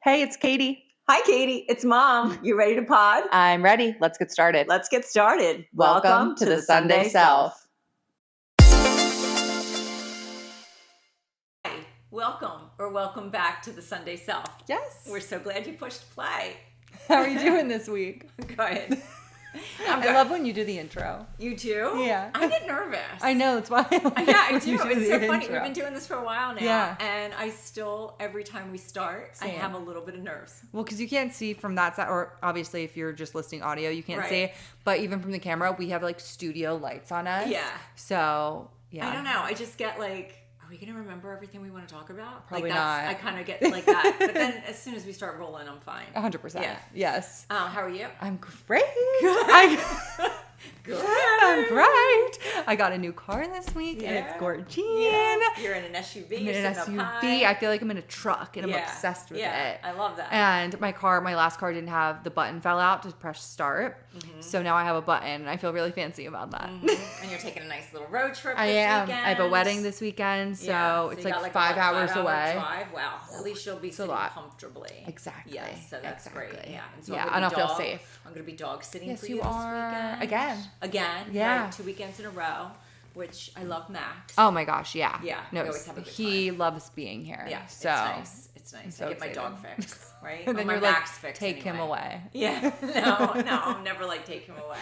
Hey, it's Katie. Hi, Katie. It's Mom. You ready to pod? I'm ready. Let's get started. Let's get started. Welcome to the Sunday Self. Hi. Welcome back to the Sunday Self. Yes. We're so glad you pushed play. How are you doing this week? Good. I love when you do the intro. You too? Yeah. I get nervous. I know. That's why. Yeah, I do. It's so funny. Intro. We've been doing this for a while now. Yeah. And I still, every time we start, Same. I have a little bit of nerves. Well, because you can't see from that side, or obviously if you're just listening audio, you can't see. But even from the camera, we have like studio lights on us. Yeah. So, yeah. I don't know. I just get like, are we going to remember everything we want to talk about? Probably like not. I kind of get like that. But then as soon as we start rolling, I'm fine. 100%. Yeah. Yes. How are you? I'm great. Good. I'm great. I got a new car this week and it's gorgeous. Yeah. You're in an SUV. I'm in an SUV. High. I feel like I'm in a truck and I'm obsessed with it. I love that. And my last car didn't have the button fell out to press start. Mm-hmm. So now I have a button and I feel really fancy about that. Mm-hmm. And you're taking a nice little road trip I this am. weekend. I have a wedding this weekend, so it's like 5 hours away. Drive. Wow. At least you'll be sitting comfortably. Exactly. Yes, so that's great. Yeah. And so I don't feel safe. I'm going to be dog sitting yes, for you this weekend. Again. Yeah. Right, 2 weekends in a row, which I love Max. Oh my gosh, yeah. Yeah. No, he loves being here. Yeah. So it's nice. I get my dog fix, right? And then my you're Max like, fix take him away. Yeah. No, I'm never like, take him away.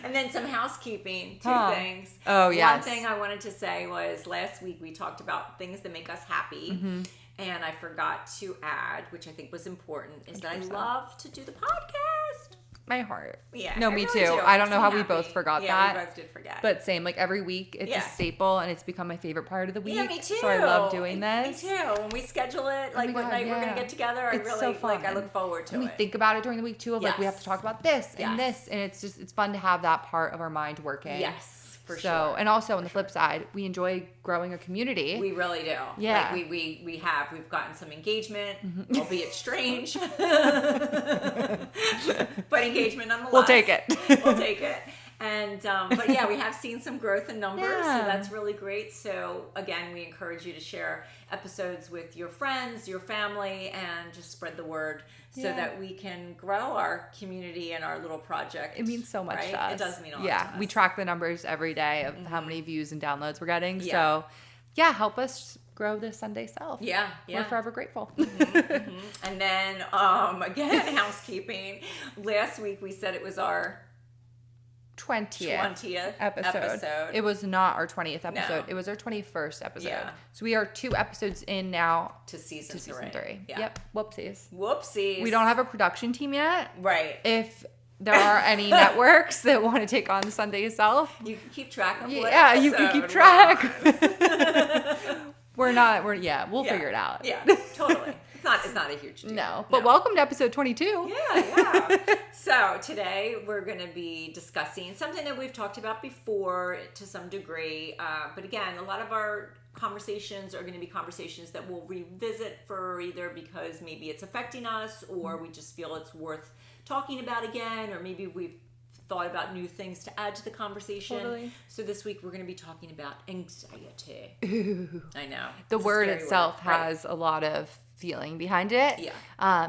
And then some housekeeping, two things. Oh, yes. One thing I wanted to say was last week we talked about things that make us happy. Mm-hmm. And I forgot to add, which I think was important, is 100%. That I love to do the podcast. My heart. Yeah. No, me too. I don't know how we both forgot that. Yeah, we both did forget. But same, like every week, it's a staple, and it's become my favorite part of the week. Yeah, me too. So I love doing this. Me too. When we schedule it, like what night we're gonna get together, I really like. I look forward to it. And we think about it during the week too. Of like we have to talk about this and this, and it's fun to have that part of our mind working. Yes. For sure. And also on the flip side, we enjoy growing a community. We really do. Yeah. Like we've gotten some engagement, albeit strange. But engagement nonetheless. We'll take it. We'll take it. And but yeah, we have seen some growth in numbers, so that's really great. So again, we encourage you to share episodes with your friends, your family, and just spread the word so that we can grow our community and our little project. It means so much to us. It does mean a lot to us. We track the numbers every day of how many views and downloads we're getting. So help us grow this Sunday Self. Yeah. We're forever grateful. And then again, housekeeping. Last week we said it was our 20th episode. It was not our 20th episode. No. It was our 21st episode. Yeah. So we are 2 episodes in now to season 3. Yeah. Yep. Whoopsies. We don't have a production team yet. Right. If there are any networks that want to take on the Sunday Self, you can keep track of what episode you can keep track. We'll figure it out. Yeah, totally. It's not a huge deal. No, but welcome to episode 22. Yeah. So today we're going to be discussing something that we've talked about before to some degree. But again, a lot of our conversations are going to be conversations that we'll revisit for either because maybe it's affecting us or we just feel it's worth talking about again, or maybe we've thought about new things to add to the conversation. Totally. So this week we're going to be talking about anxiety. Ooh. I know. The word itself has a lot of feeling behind it. Yeah.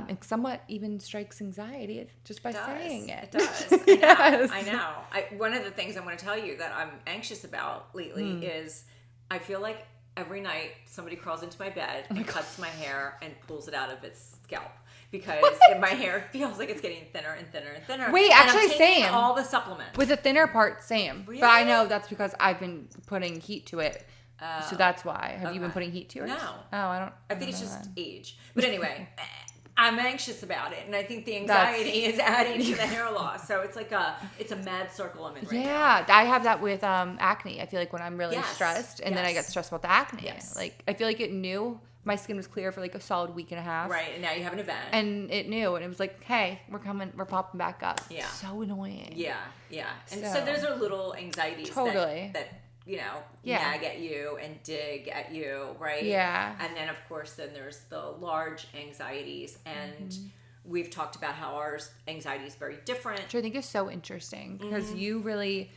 It somewhat even strikes anxiety just by saying it. It does. I know. One of the things I want to tell you that I'm anxious about lately is I feel like every night somebody crawls into my bed and cuts my hair and pulls it out of its scalp. Because my hair feels like it's getting thinner and thinner and thinner. Wait, actually, same. All the supplements. With the thinner part, same. Really? But I know that's because I've been putting heat to it. So that's why. Have you been putting heat to yours? No. Oh, I don't. I think it's just age. But anyway, I'm anxious about it, and I think the anxiety is adding to the hair loss. So it's like it's a mad circle I'm in right now. Yeah, I have that with acne. I feel like when I'm really stressed, and then I get stressed about the acne. Yes. Like I feel like it knew. My skin was clear for like a solid week and a half. Right, and now you have an event. And it knew, and it was like, hey, we're popping back up. Yeah. So annoying. Yeah. And so those are little anxieties that nag at you and dig at you, right? Yeah. And then, of course, there's the large anxieties, and we've talked about how our anxiety is very different. Which I think is so interesting, because you really,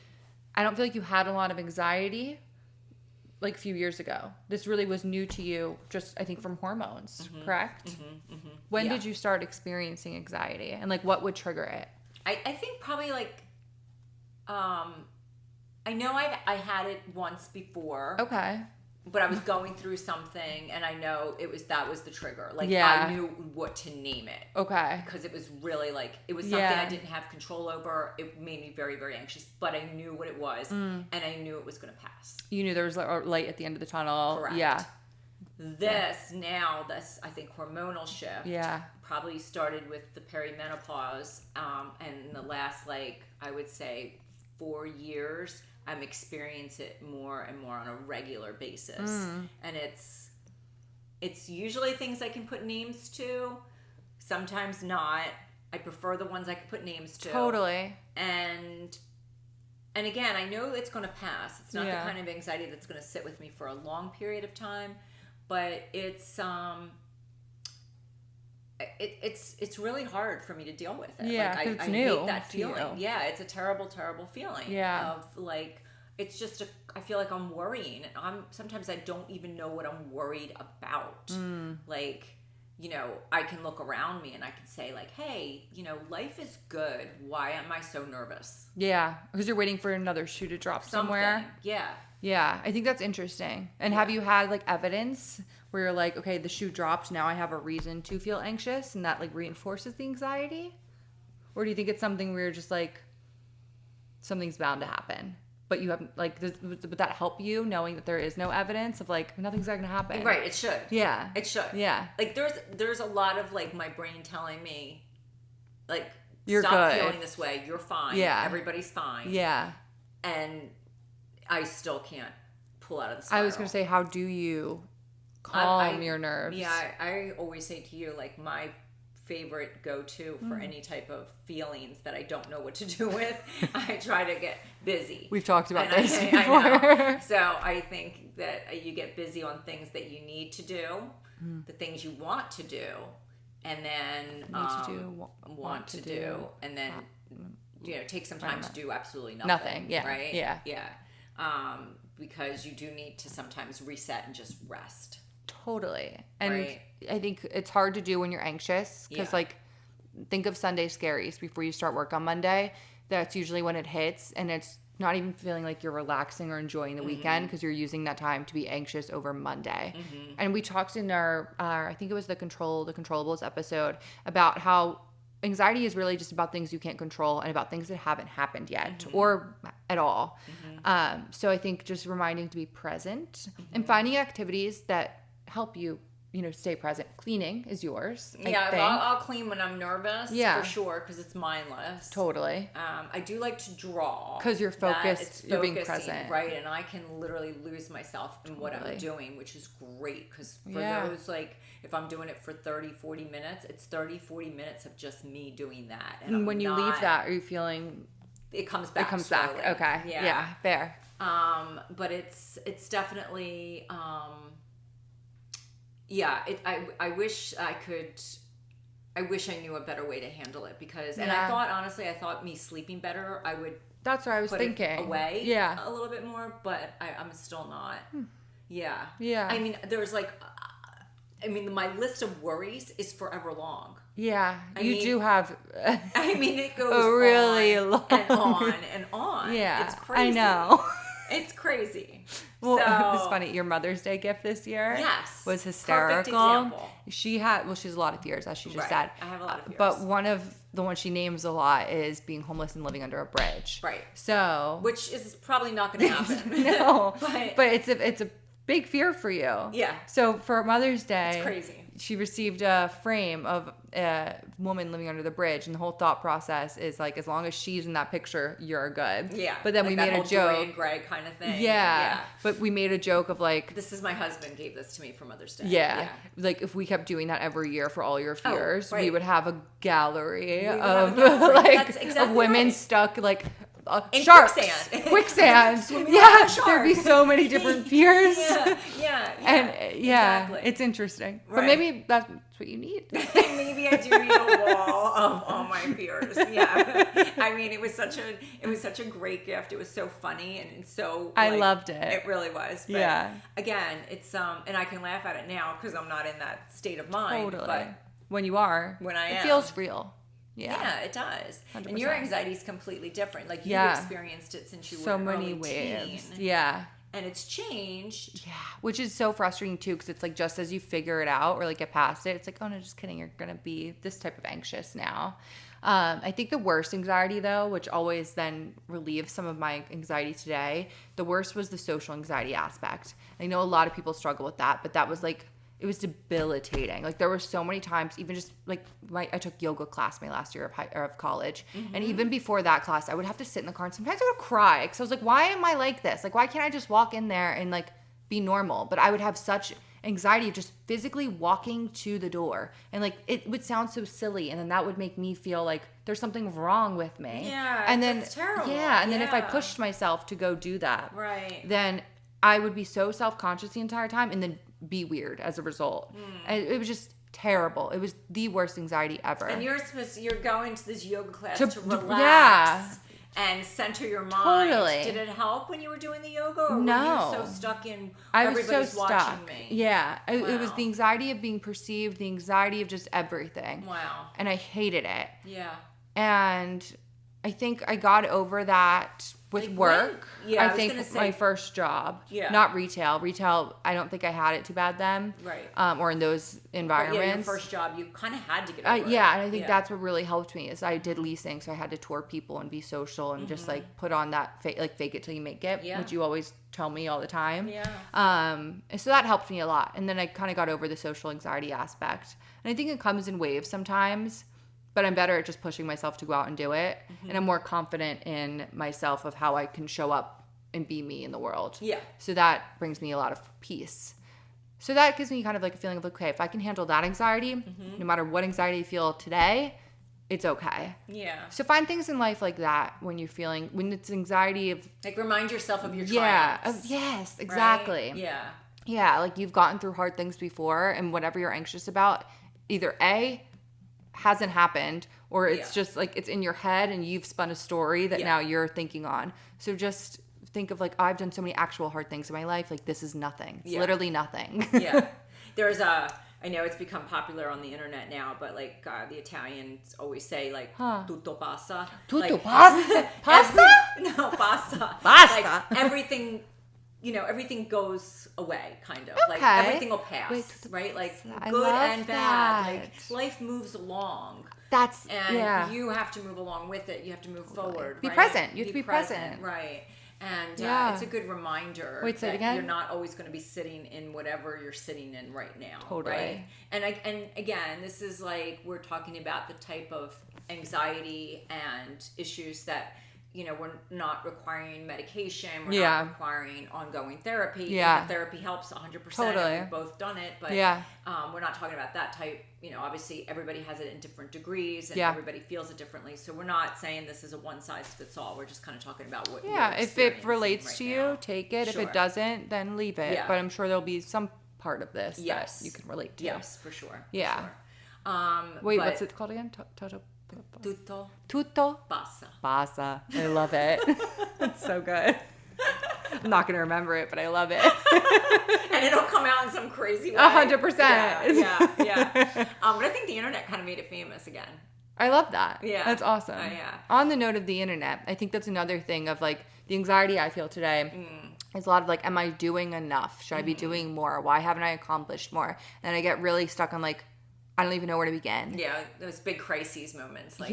I don't feel like you had a lot of anxiety like a few years ago. This really was new to you, just I think from hormones, correct? When did you start experiencing anxiety, and like what would trigger it? I think probably like, I know I had it once before. Okay. But I was going through something, and I know that was the trigger. Like, Yeah. I knew what to name it. Okay. Because it was really like, it was something I didn't have control over. It made me very, very anxious, but I knew what it was, and I knew it was going to pass. You knew there was a light at the end of the tunnel. Correct. Yeah. This, I think, hormonal shift. Yeah. Probably started with the perimenopause, and in the last, like, I would say 4 years, I'm experiencing it more and more on a regular basis. And it's usually things I can put names to, sometimes not. I prefer the ones I can put names to. Totally. And again, I know it's going to pass. It's not the kind of anxiety that's going to sit with me for a long period of time, but it's really hard for me to deal with it. Yeah, like, it's I new hate that to you. feeling. Yeah, it's a terrible, terrible feeling. Yeah. Of like, it's just I feel like I'm worrying, and sometimes I don't even know what I'm worried about. Like, you know, I can look around me and I can say like, hey, you know, life is good. Why am I so nervous? Yeah, because you're waiting for another shoe to drop somewhere. Something. Yeah. Yeah, I think that's interesting. And have you had like evidence where you're like, okay, the shoe dropped, now I have a reason to feel anxious, and that like reinforces the anxiety? Or do you think it's something where you're just like, something's bound to happen, but you haven't, like, would that help you knowing that there is no evidence of like, nothing's going to happen? Right, it should. Yeah. It should. Yeah. Like there's a lot of like my brain telling me like, You're stop good. feeling this way. You're fine. Yeah. Everybody's fine. Yeah. And I still can't pull out of the spiral. I was going to say, how do you calm your nerves? Yeah, I always say to you, like, my favorite go-to for any type of feelings that I don't know what to do with, I try to get busy. We've talked about And this I before. know. So I think that you get busy on things that you need to do, the things you want to do, and then want to do, and then you know, take some time to do absolutely nothing. Nothing. Yeah. Right. Yeah. Yeah. Because you do need to sometimes reset and just rest. Totally. And Right. I think it's hard to do when you're anxious because, like, think of Sunday scaries before you start work on Monday. That's usually when it hits, and it's not even feeling like you're relaxing or enjoying the weekend because you're using that time to be anxious over Monday. And we talked in our I think it was the Controllables episode about how anxiety is really just about things you can't control and about things that haven't happened yet or at all. So I think just reminding to be present and finding activities that help you, you know, stay present. Cleaning is yours. Yeah, I'll clean when I'm nervous. Yeah. For sure, because it's mindless. Totally. I do like to draw. Because you're focused, It's you're being focusing, present. right? And I can literally lose myself in what I'm doing, which is great. Because for those, like, if I'm doing it for 30, 40 minutes, it's 30, 40 minutes of just me doing that. And when you leave that, are you feeling... It comes back. It comes slowly. back. Okay. Yeah, fair. But it's definitely... I wish I knew a better way to handle it because, and I thought, honestly, me sleeping better, I would. That's what I was put thinking. It away, yeah, a little bit more, but I'm still not. Yeah, yeah. I mean, there's like, my list of worries is forever long. Yeah, you do have. I mean, it goes really on long and on and on. Yeah, it's crazy. I know. It's crazy. Well, so, it's funny. Your Mother's Day gift this year, perfect was hysterical. example. She had, she has a lot of fears, as she just said. I have a lot of fears. But one of the ones she names a lot is being homeless and living under a bridge. Right. So, which is probably not going to happen. No, but it's a big fear for you. Yeah. So for Mother's Day, it's crazy. She received a frame of a woman living under the bridge, and the whole thought process is like, as long as she's in that picture, you're good. Yeah. But then like we that made a whole joke. Dorian Gray kind of thing. Yeah. But we made a joke of like, this is my husband gave this to me for Mother's Day. Yeah. Like if we kept doing that every year for all your fears, we would have a gallery of That's of women right. stuck like In sharks, quicksand. quicksand. Swimming Yeah, around a shark. there'd be so many different fears. Yeah. And exactly. it's interesting. But Right. maybe that's what you need. Maybe I do need a wall of all my fears. Yeah. I mean, it was such a great gift. It was so funny and so I loved it. It really was. But Yeah. again, it's and I can laugh at it now because I'm not in that state of mind. Totally. But When you are, when I it am. feels real. Yeah. it does. 100%. And your anxiety is completely different. Like you've Yeah. experienced it since you So were many early waves. teen. Yeah. And it's changed. Yeah, which is so frustrating too, because it's like just as you figure it out or like get past it, it's like, oh no, just kidding, you're gonna be this type of anxious now. I think the worst anxiety though, which always then relieves some of my anxiety today, the worst was the social anxiety aspect. I know a lot of people struggle with that, but that was like, it was debilitating. Like there were so many times, even just like I took yoga class my last year of college. And even before that class, I would have to sit in the car and sometimes I would cry because I was like, why am I like this? Like, why can't I just walk in there and like be normal? But I would have such anxiety of just physically walking to the door. And like, it would sound so silly. And then that would make me feel like there's something wrong with me. Yeah, and then it's terrible. Yeah. And then if I Yeah. pushed myself to go do that, Right. then I would be so self-conscious the entire time and then be weird as a result. And it was just terrible. It was the worst anxiety ever. And you're going to this yoga class To- to relax yeah. and center your mind. Totally. Did it help when you were doing the yoga, or No. were you so stuck in I was everybody's so watching stuck. me? Yeah. It was Wow. the anxiety of being perceived, the anxiety of just everything. Wow. And I hated it. Yeah. And I think I got over that with Like work. when? Yeah, I was think gonna say- my first job. Yeah. Not retail. Retail, I don't think I had it too bad then. Right. Or in those But environments. yeah, your first job, you kind of had to get over it. Yeah, and I think Yeah. that's what really helped me is I did leasing, so I had to tour people and be social and just like put on that fake it till you make it, Yeah. which you always tell me all the time. Yeah. And so that helped me a lot, and then I kind of got over the social anxiety aspect, and I think it comes in waves sometimes. But I'm better at just pushing myself to go out and do it, and I'm more confident in myself of how I can show up and be me in the world. Yeah. So that brings me a lot of peace. So that gives me kind of like a feeling of, okay, if I can handle that anxiety, no matter what anxiety you feel today, it's okay. Yeah. So find things in life like that when it's anxiety of, Like remind yourself of your yeah, triumphs. yes, right? exactly. Yeah. Yeah, like you've gotten through hard things before, and whatever you're anxious about, either A, hasn't happened, or it's just like it's in your head and you've spun a story that now you're thinking on. So just think of like, oh, I've done so many actual hard things in my life. Like this is nothing. It's literally nothing. Yeah. There's I know it's become popular on the internet now, but like the Italians always say like tutto passa. Tutto like, pasta? Pasta? No, passa. Basta. Like everything, everything goes away, kind of. Like Okay. everything will pass, Wait, right? Like I good love and bad. that. Like life moves along. That's, And you have to move along with it. You have to move forward. Be right? present. You have to be present. Right. And Yeah. it's a good reminder Wait, say it that again? you're not always going to be sitting in whatever you're sitting in right now. Totally. Right? And again, this is like we're talking about the type of anxiety and issues that we're not requiring medication. We're not requiring ongoing therapy. Yeah. Therapy helps 100%. Totally. And we've both done it. But we're not talking about that type. Obviously everybody has it in different degrees and everybody feels it differently. So we're not saying this is a one size fits all. We're just kind of talking about what you're if it experiencing relates right to now. you, take it. Sure. If it doesn't, then leave it. Yeah. But I'm sure there'll be some part of this Yes. that you can relate to. Yes, for sure. Yeah. Sure. Wait, but what's it called again? Tutto Tutto passa. passa. I love it. It's so good. I'm not going to remember it, but I love it. And it'll come out in some crazy way. 100%. Yeah. But I think the internet kind of made it famous again. I love that. Yeah. That's awesome. Yeah. On the note of the internet, I think that's another thing of like the anxiety I feel today is a lot of like, am I doing enough? Should I be doing more? Why haven't I accomplished more? And I get really stuck on like, I don't even know where to begin. Yeah, those big crises moments. Like,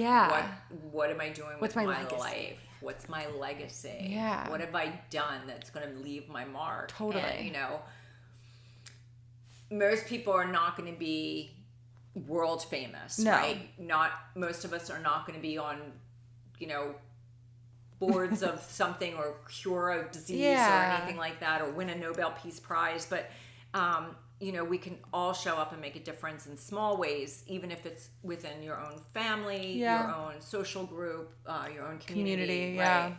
what am I doing What's with my my legacy? life? What's my legacy? Yeah. What have I done that's going to leave my mark? Totally. And, most people are not going to be world famous, No. right? Most of us are not going to be on, boards of something or cure a disease or anything like that or win a Nobel Peace Prize. But we can all show up and make a difference in small ways, even if it's within your own family, your own social group, your own community, right?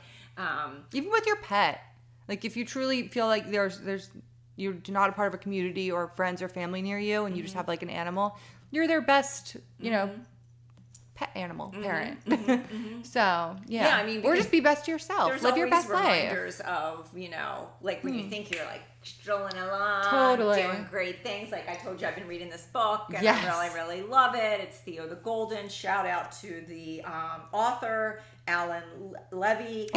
Even with your pet. Like if you truly feel like you're not a part of a community or friends or family near you, and you just have like an animal, you're their best, pet animal parent. So I mean, or just be best to yourself. Live your best life. Reminders of like when you think you're like strolling along, doing great things. Like I told you, I've been reading this book, and I really love it. It's Theo the Golden. Shout out to the author Alan Levy.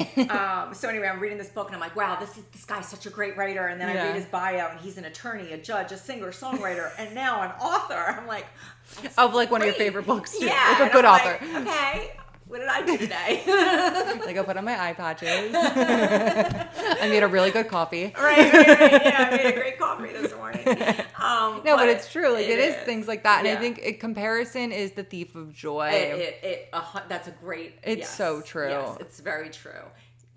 So anyway, I'm reading this book and I'm like, wow, this guy's such a great writer. And then I read his bio, and he's an attorney, a judge, a singer, songwriter, and now an author. I'm like, of like one of your favorite books too. Yeah, like a good author. Like, okay, what did I do today? Like I put on my eye patches. I made a really good coffee. Right. Yeah, I made a great coffee this morning. But it's true. Like it is things like that, and I think comparison is the thief of joy. That's a great. It's so true. Yes, it's very true.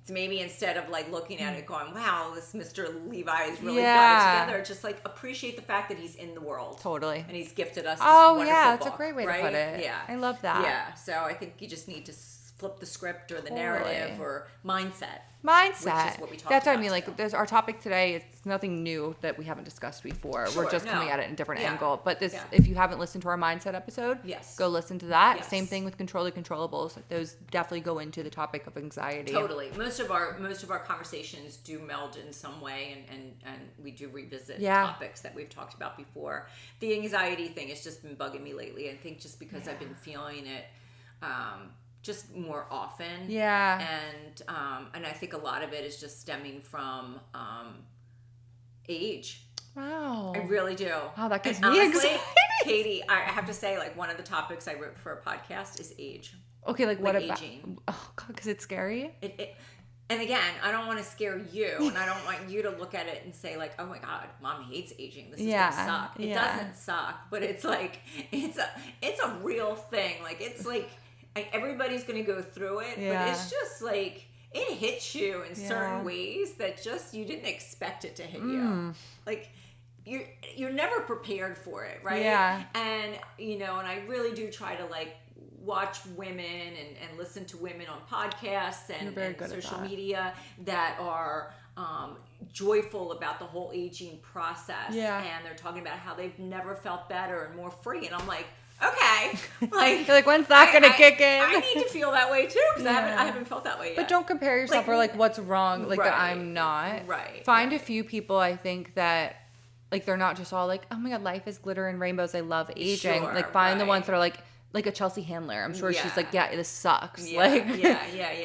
It's maybe instead of like looking at it going, wow, this Mr. Levi has really got it together, just like appreciate the fact that he's in the world. Totally. And he's gifted us this wonderful that's book, a great way to put it. Yeah. I love that. Yeah. So I think you just need to flip the script or the narrative or mindset. Which is what we talked That's about. what I mean. Like, there's our topic today. It's nothing new that we haven't discussed before. We're just coming at it in a different angle. But if you haven't listened to our mindset episode, go listen to that. Yes. Same thing with control the controllables. Those definitely go into the topic of anxiety. Totally. Most of our conversations do meld in some way, and we do revisit topics that we've talked about before. The anxiety thing has just been bugging me lately. I think just because I've been feeling it. Just more often, and I think a lot of it is just stemming from age. Wow, I really do. Wow, that gets me excited. Katie, I have to say, like one of the topics I wrote for a podcast is age. Okay, like what about aging? Oh God, because it's scary. And again, I don't want to scare you, and I don't want you to look at it and say like, "Oh my God, Mom hates aging. This is gonna suck." It doesn't suck, but it's like it's a real thing. Like it's like. Everybody's going to go through it, but it's just like it hits you in certain ways that just you didn't expect it to hit you. Like you're never prepared for it, right? Yeah. And and I really do try to like watch women and listen to women on podcasts and social media that are joyful about the whole aging process, and they're talking about how they've never felt better and more free, and I'm like. Okay, like you're like when's that gonna kick in? I need to feel that way too because I haven't felt that way yet. But don't compare yourself or like what's wrong, like that I'm not. Right. Find a few people I think that like they're not just all like, oh my God, life is glitter and rainbows. I love aging. Sure, like find the ones that are like a Chelsea Handler. I'm sure she's like, this sucks. Like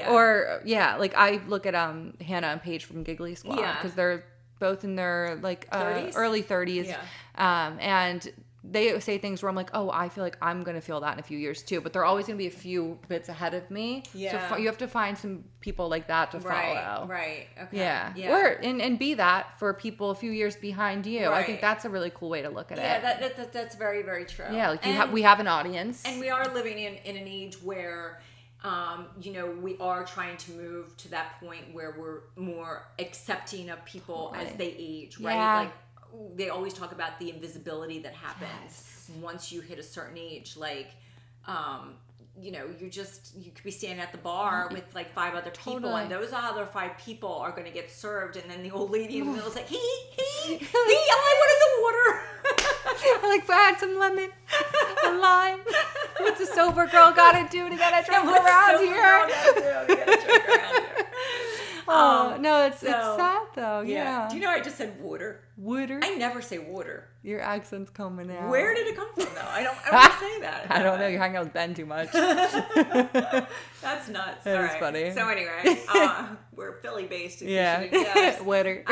Or like I look at Hannah and Paige from Giggly Squad because they're both in their like 30s? Early 30s. And they say things where I'm like, oh, I feel like I'm going to feel that in a few years too. But they're always going to be a few bits ahead of me. Yeah. So you have to find some people like that to follow. Right. Okay. Yeah. Or, and be that for people a few years behind you. Right. I think that's a really cool way to look at it. Yeah, that's very, very true. Yeah, like we have an audience. And we are living in an age where, we are trying to move to that point where we're more accepting of people as they age, right? Yeah. Like, they always talk about the invisibility that happens once you hit a certain age. Like, you could be standing at the bar with like 5 other people, and those other 5 people are going to get served, and then the old lady in the middle is like, hey, what is a water? I like, I had some lemon, a lime. What's a sober girl got to do to get a drink around here? Oh, no, it's sad though. Yeah. Do you know I just said water? Water? I never say water. Your accent's coming out. Where did it come from though? I don't say that. I don't know. You're hanging out with Ben too much. That's nuts. That is funny. So anyway, we're Philly based. Water.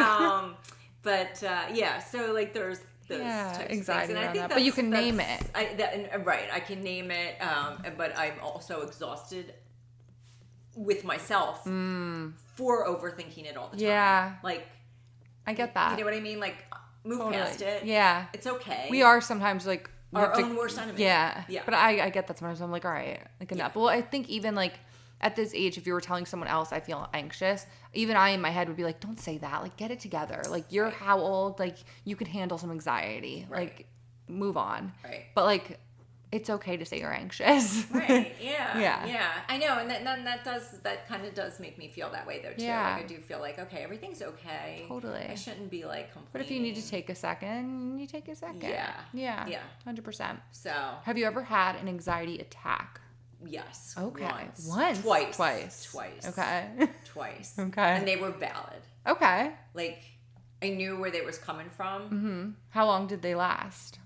So like there's those types anxiety of things. And I think but you can name it. I can name it, but I'm also exhausted with myself for overthinking it all the time. Yeah. Like, I get that. You know what I mean? Like, move past it. Yeah. It's okay. We are sometimes like our own worst enemy. Yeah. But I get that sometimes. I'm like, all right, like enough. Well, I think even like at this age, if you were telling someone else, I feel anxious, even I in my head would be like, don't say that. Like, get it together. Like, you're how old? Like, you could handle some anxiety. Right. Like, move on. Right. But like, it's okay to say you're anxious. Right. Yeah. Yeah. Yeah. I know, and that kind of does make me feel that way though too. Yeah. Like I do feel like okay, everything's okay. Totally. I shouldn't be like complaining. But if you need to take a second, you take a second. Yeah. Yeah. Yeah. 100%. So. Have you ever had an anxiety attack? Yes. Okay. Once. Twice. Okay. Twice. Okay. And they were valid. Okay. Like I knew where they was coming from. Mm-hmm. How long did they last?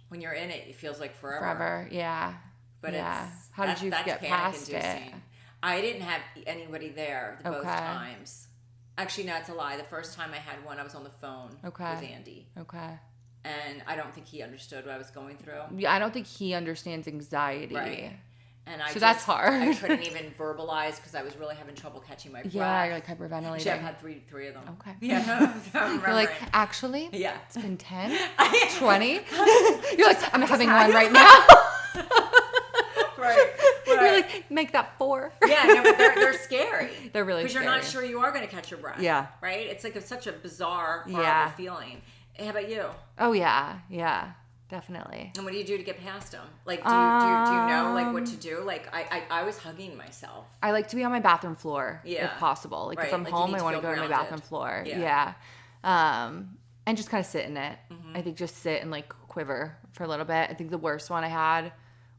When you're in it, it feels like forever. Forever, yeah. But yeah. it's How did you get past it? I didn't have anybody there both Okay. times. Actually, no, it's a lie. The first time I had one, I was on the phone with Andy. Okay. And I don't think he understood what I was going through. Yeah, I don't think he understands anxiety. Right. And that's hard. I couldn't even verbalize because I was really having trouble catching my breath. Yeah, you're like hyperventilating. Actually, I've had three of them. Okay. Yeah. I'm You're like, actually, yeah. it's been 10, 20. You're like, I'm having one right now. Right. You're like, make that 4. Yeah, no, but they're scary. They're really scary. Because you're not sure you are going to catch your breath. Yeah. Right? It's like such a bizarre, horrible Yeah. feeling. How about you? Oh, yeah. Yeah. Definitely. And what do you do to get past them? Like, do you know like what to do? Like, I was hugging myself. I like to be on my bathroom floor Yeah. if possible. Like, Right. if I'm Like, you home, need I to want to feel go to my grounded. bathroom floor. Yeah. Yeah. And just kind of sit in it. Mm-hmm. I think just sit and like quiver for a little bit. I think the worst one I had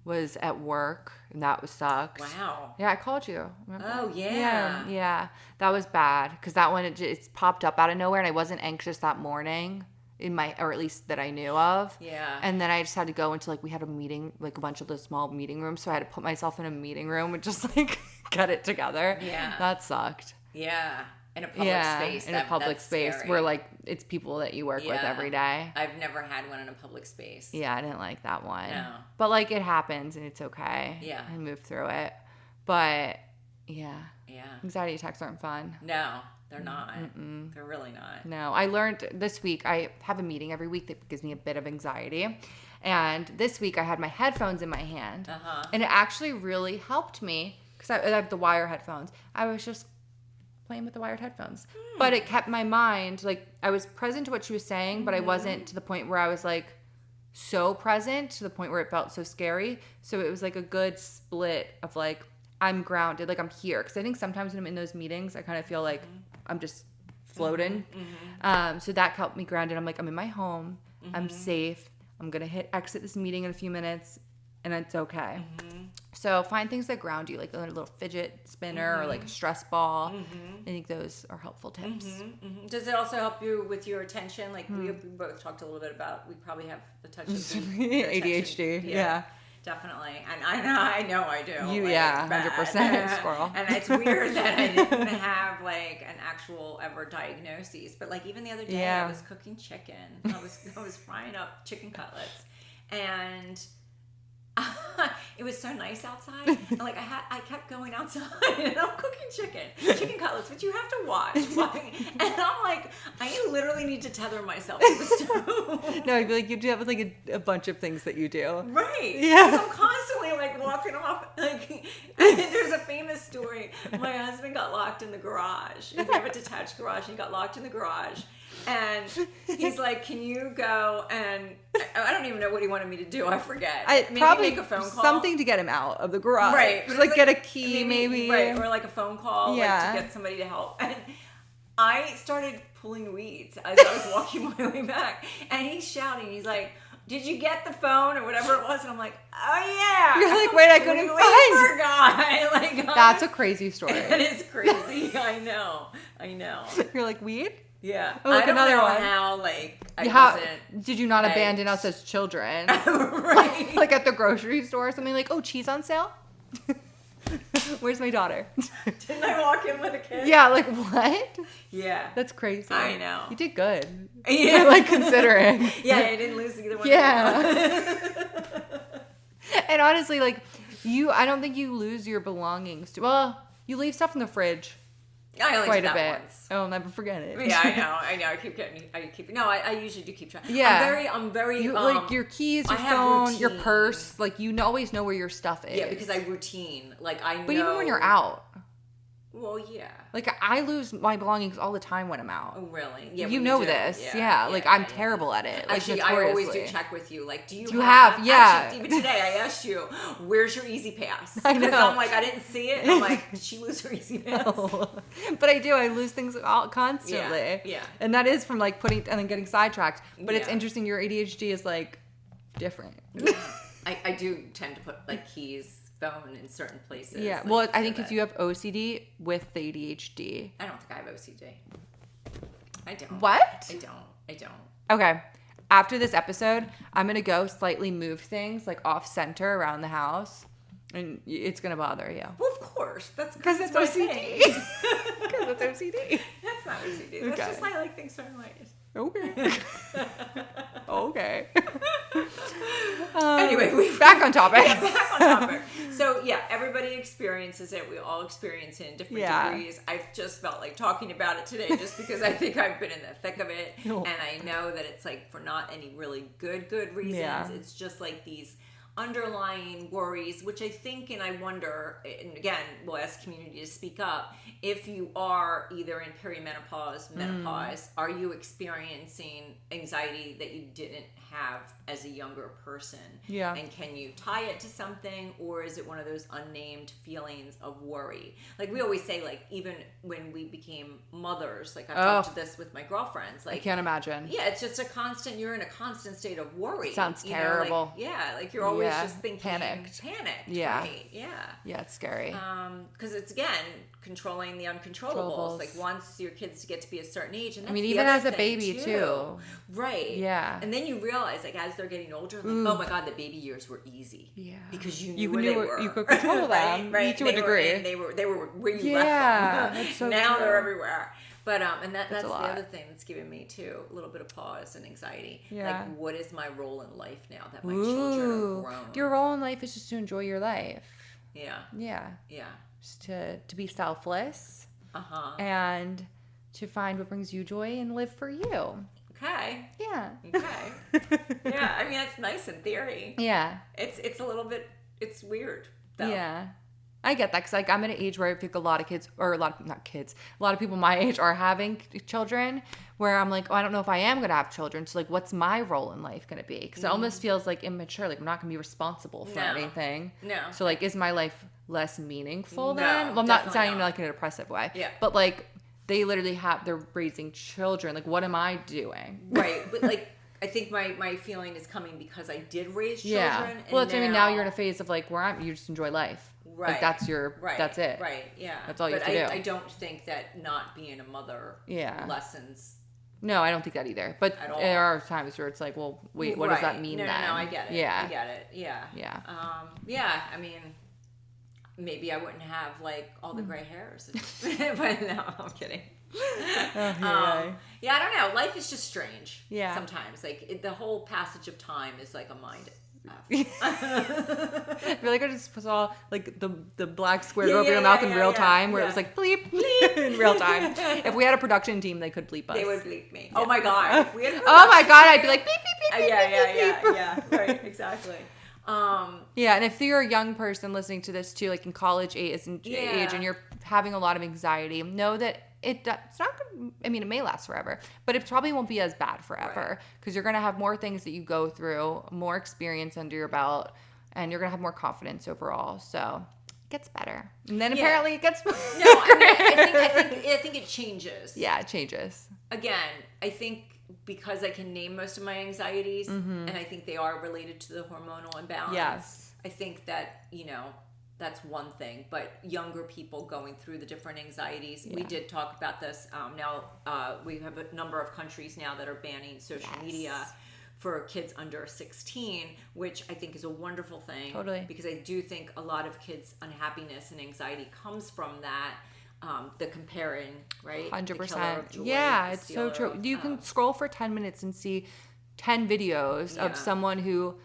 was at work, and that was sucked. Wow. Yeah, I called you. Remember? Oh, yeah. Yeah. That was bad because that one, it popped up out of nowhere, and I wasn't anxious that morning. Or at least that I knew of. Yeah. And then I just had to go into, like, we had a meeting, like a bunch of the small meeting rooms. So I had to put myself in a meeting room and just, like, get it together. Yeah. That sucked. Yeah. In a public space. In a public space scary. where, like, it's people that you work with every day. I've never had one in a public space. Yeah, I didn't like that one. No. But, like, it happens and it's okay. Yeah. I moved through it. But, yeah. Yeah. Anxiety attacks aren't fun. No, they're not. They're really not. No, I learned this week, I have a meeting every week that gives me a bit of anxiety. And this week I had my headphones in my hand. Uh-huh. And it actually really helped me because I have the wire headphones. I was just playing with the wired headphones. But it kept my mind, like, I was present to what she was saying, but I wasn't to the point where I was, like, so present to the point where it felt so scary. So it was, like, a good split of, like, I'm grounded, like, I'm here. Because I think sometimes when I'm in those meetings, I kind of feel like I'm just floating. So that helped me grounded. I'm like, I'm in my home. I'm safe. I'm going to hit exit this meeting in a few minutes, and it's okay. So find things that ground you, like a little fidget spinner or like a stress ball. I think those are helpful tips. Does it also help you with your attention? Like we both talked a little bit about, we probably have the touch of ADHD. Yeah. Definitely. And I know I do. You, like, 100% squirrel. And it's weird that I didn't have like an actual ever diagnosis. But like even the other day I was cooking chicken. I was frying up chicken cutlets. And it was so nice outside. And like I kept going outside and I'm cooking chicken cutlets, but you have to watch. And I'm like, I literally need to tether myself to the stove. No, I feel like you do have like a bunch of things that you do. Right. Yeah. So I'm constantly like walking off. Like there's a famous story. My husband got locked in the garage. We have a detached garage. He got locked in the garage. And he's like, can you go and I don't even know what he wanted me to do. I forget. Maybe probably make a phone call. Something to get him out of the garage. Right. Just like get a key maybe. Right. Or like a phone call like, Yeah. to get somebody to help. And I started pulling weeds as I was walking my way back. And he's shouting. He's like, did you get the phone or whatever it was? And I'm like, oh yeah. You're like, wait, I couldn't find. Like, that's a crazy story. It is crazy. I know. You're like, weed? Yeah. Oh, look, I don't another know one. how, like, I wasn't. Did you not eggs. abandon us as children? Right. Like at the grocery store or something like, oh, cheese on sale? Where's my daughter? Didn't I walk in with a kid? Yeah, like what? Yeah. That's crazy. I know. You did good. Yeah. Like considering. Yeah, I didn't lose either one. Yeah. And honestly, like I don't think you lose your belongings. Well, you leave stuff in the fridge. I only quite did a that bit. once. I'll never forget it. Yeah, I know. I usually do keep track. Yeah. I'm very, like your keys, your phone, your purse, like you always know where your stuff is. Yeah, because I routine. Like I know. But even when you're out. Well, yeah. Like I lose my belongings all the time when I'm out. Oh, really? Yeah, you know this. Yeah. Like I'm terrible at it. Like, actually, I always do check with you. Like, do you have? Yeah. Actually, even today, I asked you, "Where's your Easy Pass?" I know. Because I'm like, I didn't see it. And I'm like, did she lose her Easy Pass? No. But I do. I lose things constantly. Yeah. And that is from like putting and then getting sidetracked. But it's Yeah. interesting. Your ADHD is like different. I do tend to put like keys, phone in certain places. Yeah. Like, Well, I think because you have OCD with the ADHD. I don't think I have OCD. I don't. What? I don't. Okay. After this episode, I'm going to go slightly move things like off center around the house. And it's going to bother you. Well, of course. That's Because it's my OCD. thing. Because it's OCD. That's not OCD. That's just I like things certain ways. Okay. Okay. Anyway, we're back on topic. Yeah, back on topic. So yeah, everybody experiences it. We all experience it in different degrees. I've just felt like talking about it today just because I think I've been in the thick of it. Oh. And I know that it's like for not any really good reasons. Yeah. It's just like these underlying worries, which I think, and I wonder, and again, we'll ask community to speak up, if you are either in perimenopause, menopause, are you experiencing anxiety that you didn't have as a younger person? Yeah. And can you tie it to something, or is it one of those unnamed feelings of worry? Like we always say, like even when we became mothers, like I've talked to this with my girlfriends, like I can't imagine. yeah, it's just you're in a constant state of worry. Sounds you know, terrible. like, yeah, like you're always just thinking panicked. Yeah. Right? Yeah. Yeah, it's scary. Because it's again controlling the uncontrollables. Like once your kids get to be a certain age, and that's even as a baby too. Right. Yeah. And then you realize, like as they're getting older, like, oh my god, the baby years were easy. Yeah. Because you knew where they were. You could control them, right. to a degree. They were where you Yeah, left them. that's so now true. they're everywhere. But and that's the lot. other thing that's giving me too a little bit of pause and anxiety. Yeah. Like, what is my role in life now that my children are grown? Your role in life is just to enjoy your life. Yeah. Yeah. Yeah. Just to be selfless. Uh-huh. And to find what brings you joy and live for you. Okay. Yeah. Okay. Yeah. I mean, that's nice in theory. Yeah. It's a little bit. It's weird. Though. Yeah. I get that because like I'm at an age where I think a lot of kids, or a lot of people my age are having children. Where I'm like, oh, I don't know if I am going to have children. So like, what's my role in life going to be? Because it almost feels like immature. Like I'm not going to be responsible for anything. No. So like, is my life less meaningful No, then? Well, I'm not saying not. like in a depressive way. Yeah. But like, they literally they're raising children. Like, what am I doing? Right. But like, I think my feeling is coming because I did raise children. Yeah. And Well, I mean, now you're in a phase of like where you just enjoy life. Right. Like that's it. Right. Yeah. That's all you have to do. I don't think that not being a mother lessens. No, I don't think that either. But there are times where it's like, well, wait, what does that mean then? No, I get it. Yeah. I get it. Yeah. Yeah. Yeah, I mean, maybe I wouldn't have like all the gray hairs. But no, I'm kidding. Yeah, I don't know. Life is just strange. Yeah. Sometimes, like the whole passage of time is like a mind. I feel like I just saw like the black square go over your mouth in real time, where it was like bleep bleep in real time. If we had a production team, they could bleep us. They would bleep me. Oh my god! If we had oh my god! I'd be like beep beep beep. Yeah. Right. Exactly. Yeah, and if you're a young person listening to this too, like in college age, and you're having a lot of anxiety, know that it's not good. I mean, it may last forever, but it probably won't be as bad forever because you're going to have more things that you go through, more experience under your belt, and you're going to have more confidence overall. So it gets better. And then apparently it gets I think it changes. Yeah, it changes. Again, I think because I can name most of my anxieties, and I think they are related to the hormonal imbalance. Yes. I think that, that's one thing, but younger people going through the different anxieties. We did talk about this. Now we have a number of countries now that are banning social media for kids under 16, which I think is a wonderful thing. Totally. Because I do think a lot of kids' unhappiness and anxiety comes from that. The comparing, right? 100%. Yeah, it's so true. You can scroll for 10 minutes and see 10 videos of someone who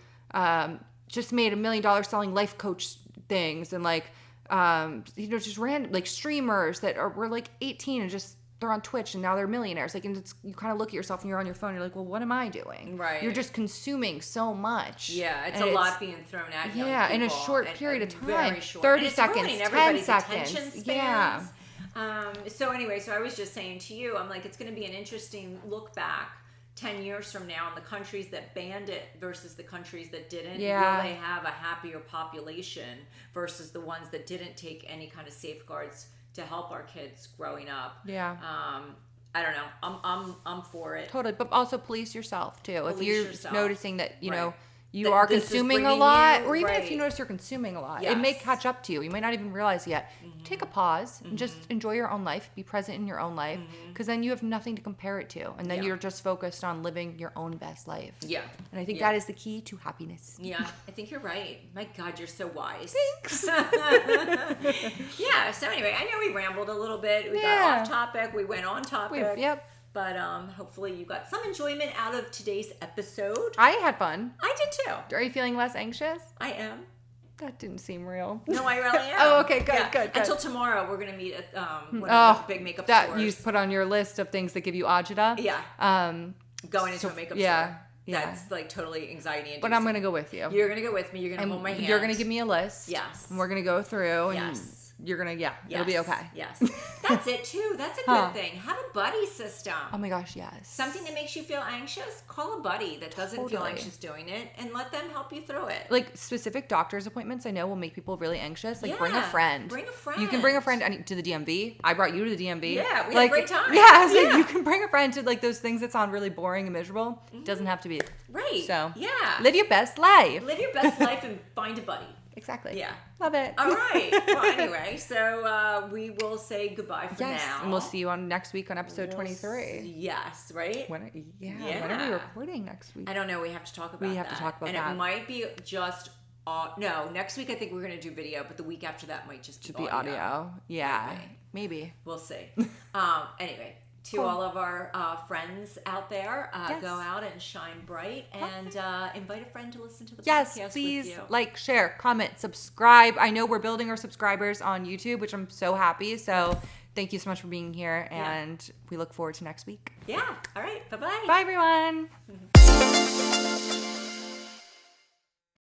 just made $1 million selling life coach things and like just random like streamers that were like 18 and just they're on Twitch and now they're millionaires. Like, and you kind of look at yourself and you're on your phone. You're like, well, what am I doing? Right. You're just consuming so much. Yeah, it's a lot being thrown at young yeah, people. in a short period of time. Very short. 30 and seconds, it's 10 seconds. Attention spans. Yeah. So anyway, so I was just saying to you, I'm like, it's going to be an interesting look back 10 years from now on the countries that banned it versus the countries that didn't. Yeah. Will they have a happier population versus the ones that didn't take any kind of safeguards to help our kids growing up? Yeah. I don't know. I'm for it. Totally, but also police yourself too. Police if you're yourself. Noticing that you know you That are this is consuming a bringing lot, you- or even if right. you notice you're consuming a lot, Yes. it may catch up to you. You might not even realize yet. Take a pause and just enjoy your own life. Be present in your own life, because then you have nothing to compare it to, and then you're just focused on living your own best life. Yeah. And I think that is the key to happiness. Yeah, I think you're right. My God, you're so wise. Thanks. Yeah, so anyway, I know we rambled a little bit. We Yeah. got off topic. We went on topic. Yep. But hopefully you got some enjoyment out of today's episode. I had fun. I did too. Are you feeling less anxious? I am. That didn't seem real. No, I really am. Oh, okay, good. Until tomorrow, we're going to meet at one of the big makeup that stores. you put on your list of things that give you agita. Yeah. Going into a makeup store. Yeah. That's like totally anxiety inducing. But I'm going to go with you. You're going to go with me. You're going to hold my hand. You're going to give me a list. Yes. And we're going to go through. And Yes. you're going to, it'll be okay. Yes. That's it too. That's a good thing. Have a buddy system. Oh my gosh, yes. Something that makes you feel anxious, call a buddy that doesn't feel Totally. anxious doing it and let them help you through it. Like specific doctor's appointments I know will make people really anxious. Like bring a Yeah, friend. bring a friend. You can bring a friend to the DMV. I brought you to the DMV. Yeah, we had a great time. Yeah, I was Yeah. like, you can bring a friend to like those things that sound really boring and miserable. It doesn't have to be. Right. So yeah. live your best life. Live your best life and find a buddy. Exactly. Yeah. Love it. All right. Well, anyway, so we will say goodbye for Yes. now. And we'll see you on next week on episode 23. Yes, right? When are we Yeah. recording next week? I don't know. We have to talk about that. We have to talk about and that. it might be just, no, next week I think we're going to do video, but the week after that might just be audio. Yeah. Maybe. Maybe. We'll see. Anyway, to all of our friends out there, Yes. go out and shine bright and invite a friend to listen to the Yes, podcast please with you. like, share, comment, subscribe. I know we're building our subscribers on YouTube, which I'm so happy. So thank you so much for being here, and we look forward to next week. Yeah. All right. Bye-bye. Bye, everyone.